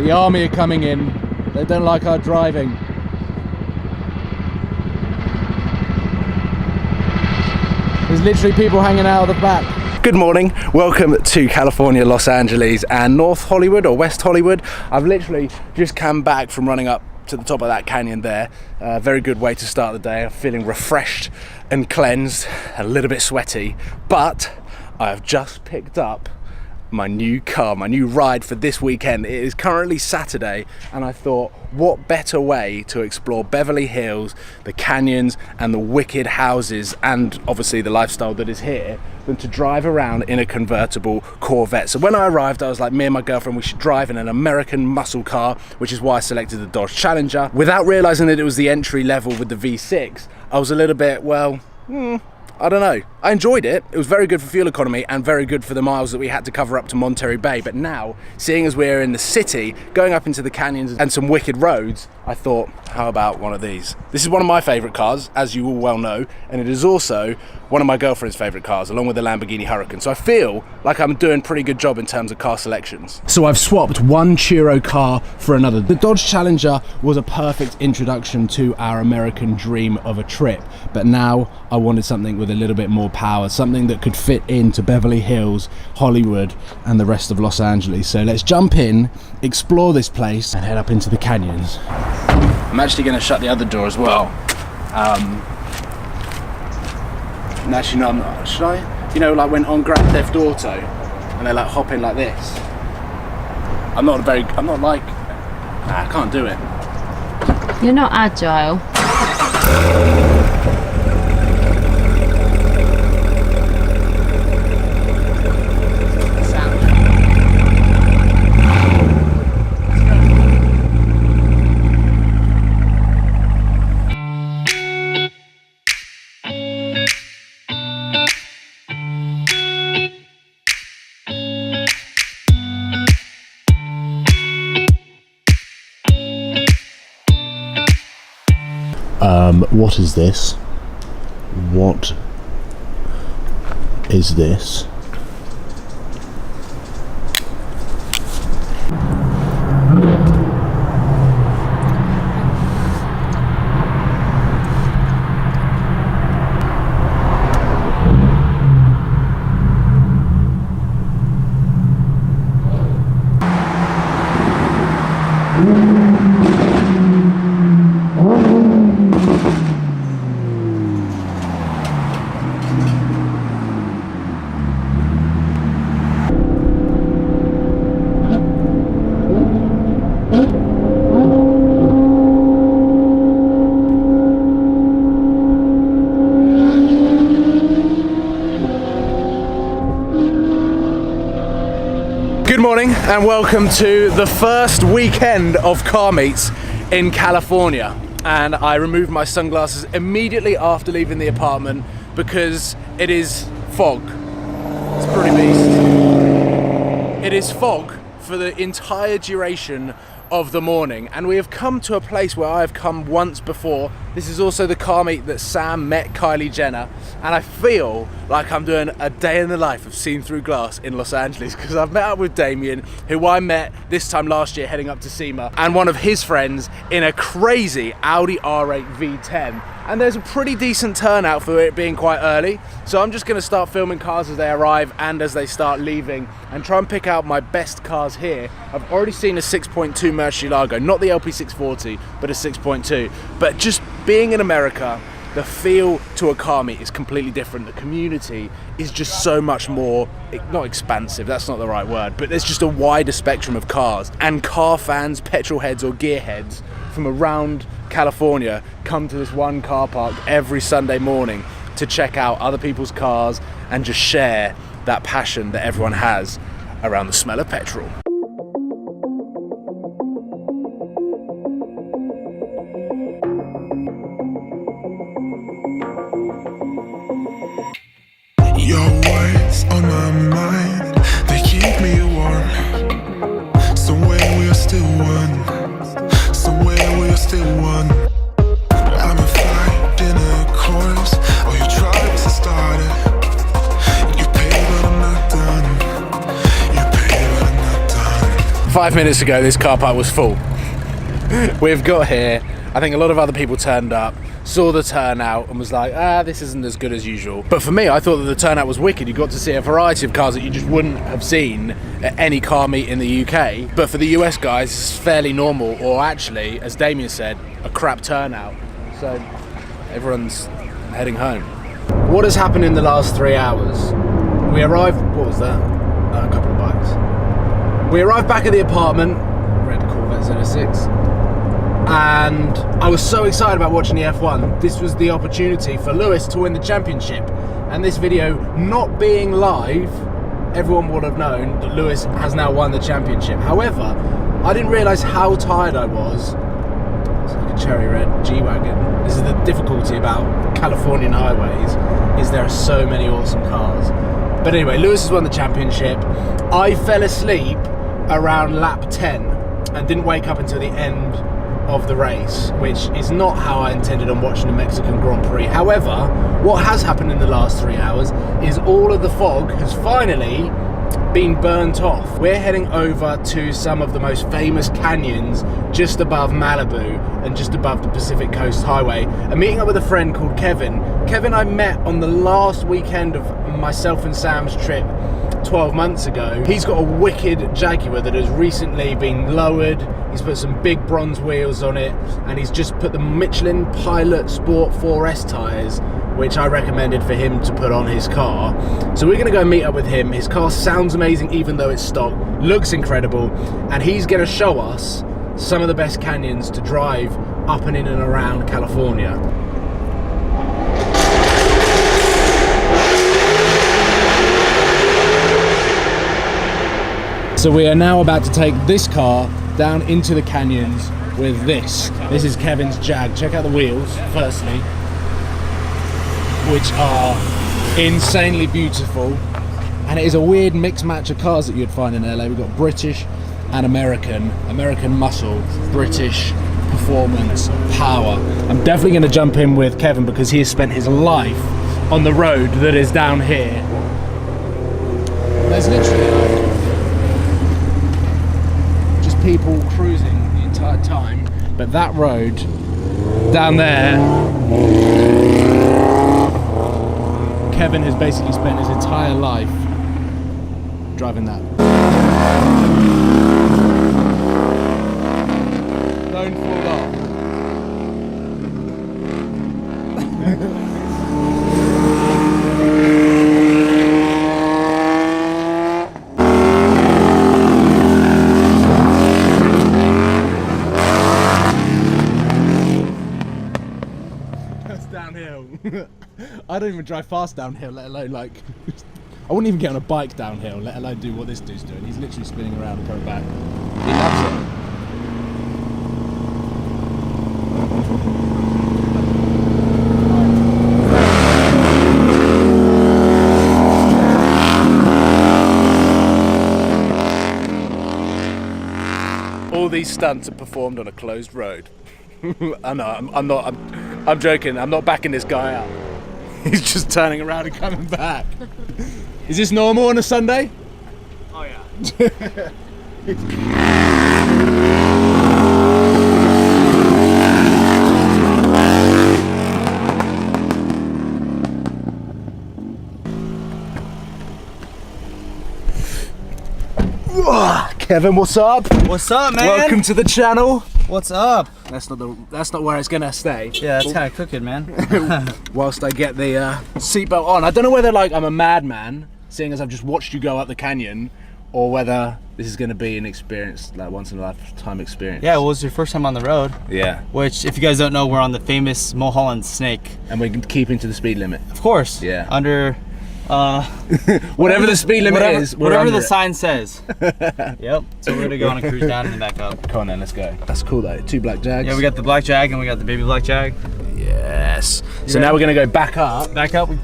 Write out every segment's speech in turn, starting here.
The army are coming in. They don't like our driving. There's literally people hanging out of the back. Good morning, welcome to California, Los Angeles and North Hollywood or West Hollywood. I've literally just come back from running up to the top of that canyon there. Very good way to start the day. I'm feeling refreshed and cleansed, a little bit sweaty, but I have just picked up my new car, my new ride for this weekend. It is currently Saturday and I thought, what better way to explore Beverly Hills, the canyons and the wicked houses and obviously the lifestyle that is here than to drive around in a convertible Corvette. So when I arrived, I was like, me and my girlfriend, we should drive in an American muscle car, which is why I selected the Dodge Challenger. Without realizing that it was the entry level with the V6, I was a little bit, well, I don't know. I enjoyed it. It was very good for fuel economy and very good for the miles that we had to cover up to Monterey Bay. But now, seeing as we're in the city, going up into the canyons and some wicked roads, I thought, how about one of these? This is one of my favorite cars, as you all well know, and it is also one of my girlfriend's favorite cars, along with the Lamborghini Huracan. So I feel like I'm doing a pretty good job in terms of car selections. So I've swapped one Turo car for another. The Dodge Challenger was a perfect introduction to our American dream of a trip, but now I wanted something with a little bit more power, something that could fit into Beverly Hills, Hollywood, and the rest of Los Angeles. So let's jump in, explore this place, and head up into the canyons. I'm actually going to shut the other door as well. Actually, no, I'm not. Should I? You know, like when on Grand Theft Auto, and they like hop in like this. I'm not like, I can't do it. You're not agile. What is this? What is this? Good morning and welcome to the first weekend of car meets in California. And I removed my sunglasses immediately after leaving the apartment because it is fog. It's pretty beast. It is fog for the entire duration of the morning, and we have come to a place where I have come once before. This is also the car meet that Sam met Kylie Jenner, and I feel like I'm doing a day in the life of Seen Through Glass in Los Angeles because I've met up with Damien, who I met this time last year heading up to SEMA, and one of his friends in a crazy Audi R8 V10. And there's a pretty decent turnout for it being quite early, so I'm just going to start filming cars as they arrive and as they start leaving and try and pick out my best cars here. I've already seen a 6.2 Murcielago, not the LP640, but a 6.2. But just being in America, the feel to a car meet is completely different. The community is just so much more, not expansive, that's not the right word, but there's just a wider spectrum of cars. And car fans, petrol heads or gearheads from around California come to this one car park every Sunday morning to check out other people's cars and just share that passion that everyone has around the smell of petrol. Your words on my mind, they keep me warm. Somewhere we are still one. Somewhere we are still one. I'm a fight in a chorus, or you tried to start it. You pay but I'm not done. You pay but I'm not done. 5 minutes ago, this car park was full. We've got here, I think a lot of other people turned up, saw the turnout and was like, this isn't as good as usual. But for me, I thought that the turnout was wicked. You got to see a variety of cars that you just wouldn't have seen at any car meet in the UK. But for the US guys, it's fairly normal, or actually, as Damien said, a crap turnout. So everyone's heading home. What has happened in the last 3 hours? We arrived, what was that? A couple of bikes. We arrived back at the apartment, red Corvette Z06. And I was so excited about watching the F1. This was the opportunity for Lewis to win the championship. And this video not being live, everyone would have known that Lewis has now won the championship. However, I didn't realise how tired I was. It's like a cherry red G-Wagon. This is the difficulty about Californian highways, is there are so many awesome cars. But anyway, Lewis has won the championship. I fell asleep around lap 10 and didn't wake up until the end of the race, which is not how I intended on watching the Mexican Grand Prix. However, what has happened in the last 3 hours is all of the fog has finally been burnt off. We're heading over to some of the most famous canyons just above Malibu and just above the Pacific Coast Highway. I'm meeting up with a friend called Kevin. Kevin I met on the last weekend of myself and Sam's trip 12 months ago. He's got a wicked Jaguar that has recently been lowered. He's put some big bronze wheels on it, and he's just put the Michelin Pilot Sport 4S tyres, which I recommended for him to put on his car. So we're gonna go meet up with him. His car sounds amazing even though it's stock, looks incredible, and he's gonna show us some of the best canyons to drive up and in and around California. So we are now about to take this car down into the canyons with this. This is Kevin's Jag. Check out the wheels, firstly, which are insanely beautiful. And it is a weird mixed match of cars that you'd find in LA. We've got British and American. American muscle, British performance, power. I'm definitely going to jump in with Kevin because he has spent his life on the road that is down here. There's literally people cruising the entire time, but that road down there, Kevin has basically spent his entire life driving that. Don't fall off. I don't even drive fast downhill, let alone like I wouldn't even get on a bike downhill, let alone do what this dude's doing. He's literally spinning around and coming back. He loves it. All these stunts are performed on a closed road. I know, I'm joking. I'm not backing this guy up. He's just turning around and coming back. Is this normal on a Sunday? Oh yeah. Kevin, what's up? What's up, man? Welcome to the channel. What's up? That's not where it's gonna stay. Yeah, that's kind of cooking, man. Whilst I get the seatbelt on, I don't know whether like I'm a madman, seeing as I've just watched you go up the canyon, or whether this is gonna be an experience, like once in a lifetime experience. Yeah, well, it was your first time on the road. Yeah. Which, if you guys don't know, we're on the famous Mulholland Snake. And we're keeping to the speed limit. Of course. Yeah. Under. whatever the speed limit is, whatever the sign says. Yep. So we're gonna go on a cruise down and then back up. Come on then, let's go. That's cool though. 2 black Jags. Yeah, we got the black Jag and we got the baby black Jag. Yes. So now we're gonna go back up. Back up. We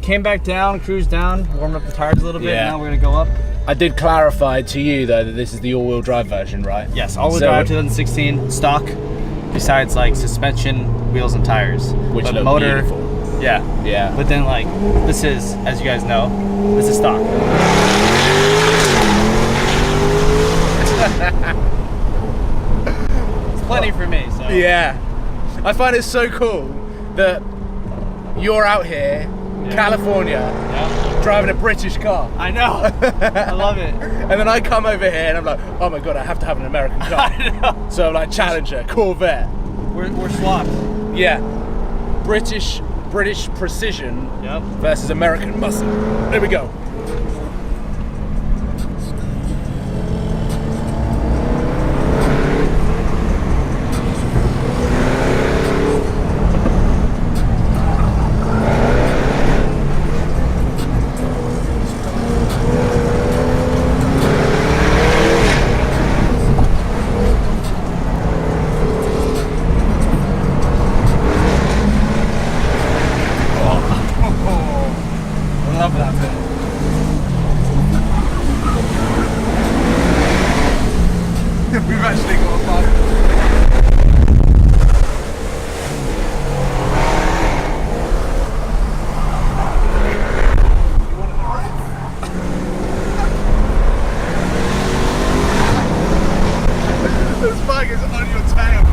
came back down, cruised down, warmed up the tires a little bit. Yeah. Now we're gonna go up. I did clarify to you though that this is the all-wheel drive version, right? Yes, all-wheel drive 2016 stock. Besides like suspension, wheels, and tires, which but look motor. beautiful. Yeah. Yeah. But then like, this is, as you guys know, this is stock. It's plenty for me, so. Yeah. I find it so cool that you're out here, California, driving a British car. I know. I love it. And then I come over here and I'm like, oh my god, I have to have an American car. I know. So I'm like, Challenger, Corvette. We're swapped. Yeah. British precision Yep. versus American muscle. There we go. I love that bit. We've actually got a bug. This bug is on your tail.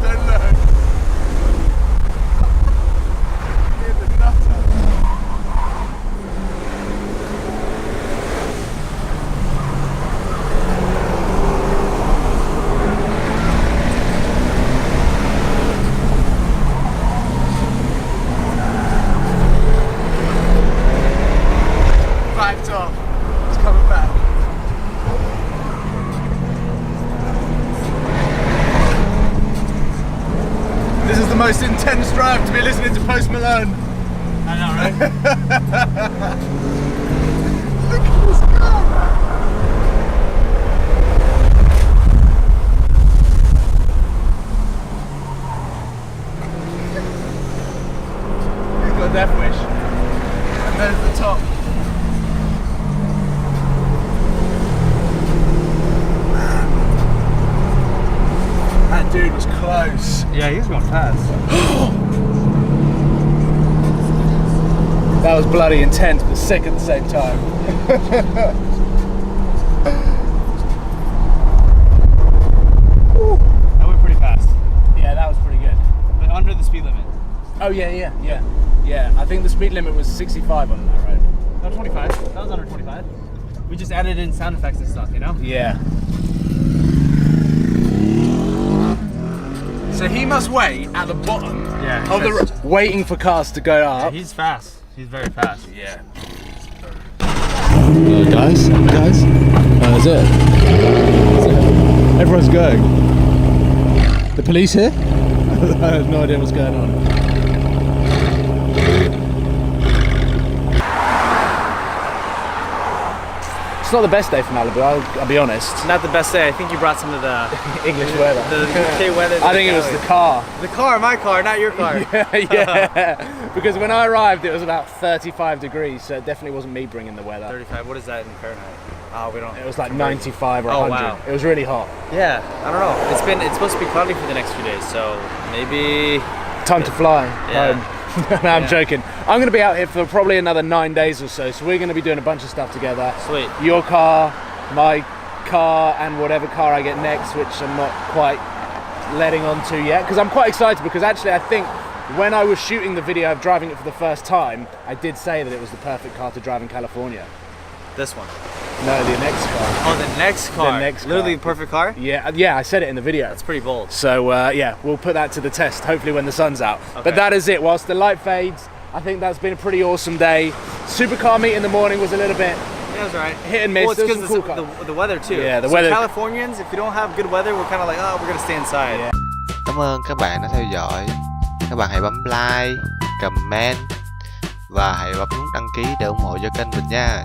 Don't look. You're the nutter. Backed off. It's coming back. This is the most intense drive to be listening to Post Malone. I know, right? Look at this guy. He's got a death wish. And there's the top. That dude was close. Yeah, he's going fast. That was bloody intense, but sick at the same time. That went pretty fast. Yeah, that was pretty good. But under the speed limit. Oh yeah. I think the speed limit was 65 on that road. No, 25. That was under 25. We just added in sound effects and stuff, you know? Yeah. So he must wait at the bottom of the road, waiting for cars to go up. He's fast. He's very fast. Yeah. Guys, that's it. Everyone's going. The police here? I have no idea what's going on. It's not the best day for Malibu, I'll be honest. Not the best day. I think you brought some of the English weather. the UK weather. I think it was the car. The car, my car, not your car. Yeah. Because when I arrived, it was about 35 degrees, so it definitely wasn't me bringing the weather. 35. What is that in Fahrenheit? Oh, we don't. It was like 95 or 100. Oh, wow. It was really hot. Yeah, I don't know. It's supposed to be cloudy for the next few days, so maybe. Time to fly Yeah. home. No, I'm joking. I'm going to be out here for probably another 9 days or so we're going to be doing a bunch of stuff together. Sweet. Your car, my car, and whatever car I get next, which I'm not quite letting on to yet, because I'm quite excited, because actually I think when I was shooting the video of driving it for the first time, I did say that it was the perfect car to drive in California. This one. No, the next car. Oh, the next car. The next car. Literally the perfect car? Yeah, I said it in the video. That's pretty bold. So yeah, we'll put that to the test, hopefully when the sun's out. Okay. But that is it. Whilst the light fades, I think that's been a pretty awesome day. Supercar meet in the morning was a little bit Yeah, it was alright. hit and miss. Well, it's There was because some cool cars. the weather too. Yeah, the so weather. Californians, if you don't have good weather, we're kind of like, oh, we're gonna stay inside. Yeah. Cảm ơn các bạn đã theo dõi. Các bạn hãy bấm like, comment và hãy bấm nút đăng ký để ủng hộ cho kênh mình nha.